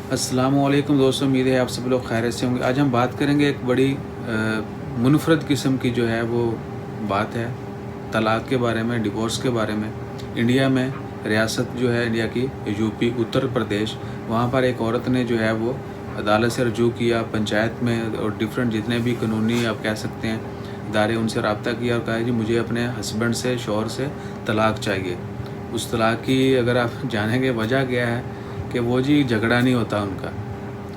अस्सलामु अलैकुम दोस्तों, उम्मीद है आप सब लोग खैरियत से होंगे। आज हम बात करेंगे एक बड़ी मुनफरद किस्म की जो है वो बात है तलाक़ के बारे में, डिवोर्स के बारे में। इंडिया में रियासत जो है इंडिया की यूपी उत्तर प्रदेश, वहाँ पर एक औरत ने जो है वो अदालत से रजू किया, पंचायत में और डिफरेंट जितने भी कानूनी आप कह सकते हैं इदारे, उनसे रब्ता किया और कहा जी मुझे अपने हस्बैंड से, शौहर से तलाक़ चाहिए। उस तलाक़ की अगर आप जानेंगे वजह क्या है कि वो जी झगड़ा नहीं होता उनका।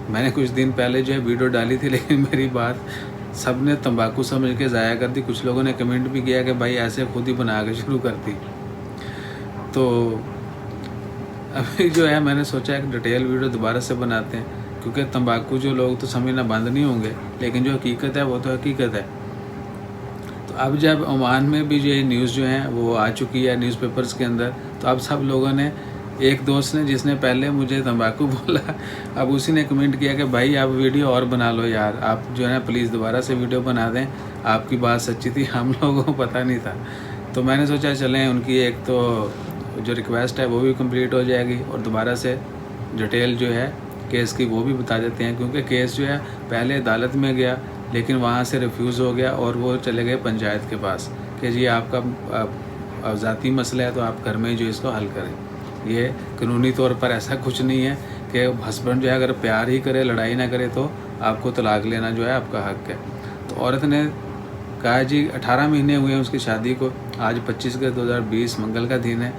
मैंने कुछ दिन पहले जो है वीडियो डाली थी, लेकिन मेरी बात सब ने तंबाकू समझ के ज़ाया कर दी। कुछ लोगों ने कमेंट भी किया कि भाई ऐसे खुद ही बना के शुरू कर दी। तो अभी जो है मैंने सोचा एक डिटेल वीडियो दोबारा से बनाते हैं, क्योंकि तंबाकू जो लोग तो समझना बंद नहीं होंगे, लेकिन जो हकीकत है वो तो हकीकत है। तो अब जब ओमान में भी ये न्यूज़ जो है वो आ चुकी है न्यूज़पेपर्स के अंदर, तो अब सब लोगों ने, एक दोस्त ने जिसने पहले मुझे तंबाकू बोला, अब उसी ने कमेंट किया कि भाई आप वीडियो और बना लो यार, आप जो है ना प्लीज़ दोबारा से वीडियो बना दें, आपकी बात सच्ची थी, हम लोगों को पता नहीं था। तो मैंने सोचा चलें उनकी एक तो जो रिक्वेस्ट है वो भी कंप्लीट हो जाएगी और दोबारा से डिटेल जो है केस की वो भी बता देते हैं, क्योंकि केस जो है पहले अदालत में गया, लेकिन वहाँ से रिफ्यूज़ हो गया और वो चले गए पंचायत के पास कि जी आपका ज़ाती मसला है तो आप घर में जो इसको हल करें। ये कानूनी तौर पर ऐसा कुछ नहीं है कि हस्बैंड जो है अगर प्यार ही करे, लड़ाई ना करे, तो आपको तलाक लेना जो है आपका हक है। तो औरत ने कहा जी 18 महीने हुए हैं उसकी शादी को, आज 25 अगस्त 2020 मंगल का दिन है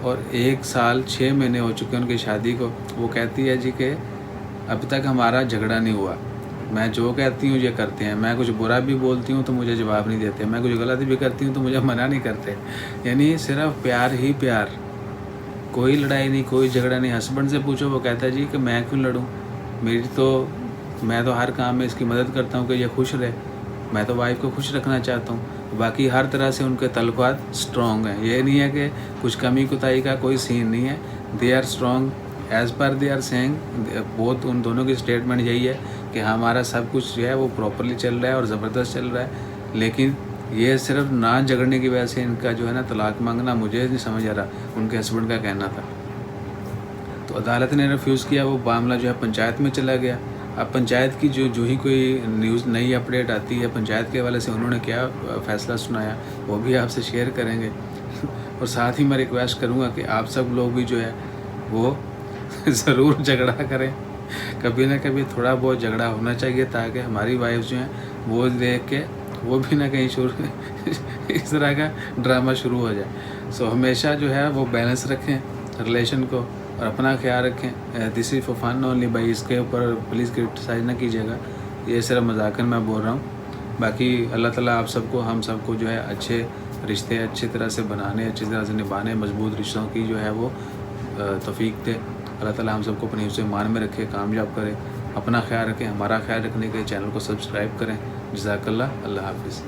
और 1 साल 6 महीने हो चुके हैं उनकी शादी को। वो कहती है जी कि अभी तक हमारा झगड़ा नहीं हुआ, मैं जो कहती हूँ ये करते हैं, मैं कुछ बुरा भी बोलती हूँ तो मुझे जवाब नहीं देते, मैं कुछ गलत भी करती हूँ तो मुझे मना नहीं करते। यानी सिर्फ प्यार ही प्यार, कोई लड़ाई नहीं, कोई झगड़ा नहीं। हस्बैंड से पूछो वो कहता है जी कि मैं क्यों लड़ूँ, मैं तो हर काम में इसकी मदद करता हूँ कि ये खुश रहे, मैं तो वाइफ को खुश रखना चाहता हूँ। बाकी हर तरह से उनके तल्लुकात स्ट्रॉन्ग हैं, ये नहीं है कि कुछ कमी कुताही का कोई सीन नहीं है। They are strong as per they are saying, बहुत उन दोनों की स्टेटमेंट यही है कि हमारा सब कुछ जो है वो प्रॉपरली चल रहा है और ज़बरदस्त चल रहा है। लेकिन ये सिर्फ ना झगड़ने की वजह से इनका जो है ना तलाक मांगना, मुझे नहीं समझ आ रहा, उनके हस्बैंड का कहना था। तो अदालत ने रिफ्यूज़ किया, वो मामला जो है पंचायत में चला गया। अब पंचायत की जो ही कोई न्यूज़ नई अपडेट आती है पंचायत के हवाले से, उन्होंने क्या फ़ैसला सुनाया वो भी आपसे शेयर करेंगे। और साथ ही मैं रिक्वेस्ट करूँगा कि आप सब लोग भी जो है वो ज़रूर झगड़ा करें, कभी ना कभी थोड़ा बहुत झगड़ा होना चाहिए, ताकि हमारी वाइफ जो हैं वो देख के वो भी ना कहीं इस तरह का ड्रामा शुरू हो जाए। सो हमेशा जो है वो बैलेंस रखें रिलेशन को और अपना ख्याल रखें। This is for fun only भाई, इसके ऊपर प्लीज़ क्रिटिसाइज ना कीजिएगा, ये सिर्फ मजाकन मैं बोल रहा हूँ। बाकी अल्लाह ताला आप सबको, हम सबको जो है अच्छे रिश्ते अच्छी तरह से बनाने, अच्छी तरह से निभाने, मजबूत रिश्तों की जो है वो तौफीक दे। अल्लाह ताला हम सबको अपने हिफ्ज़ ईमान में रखे, कामयाब करे। अपना ख्याल रखें, हमारा ख्याल रखने के चैनल को सब्सक्राइब करें। जज़ाकल्लाह, अल्लाह हाफ़िज़।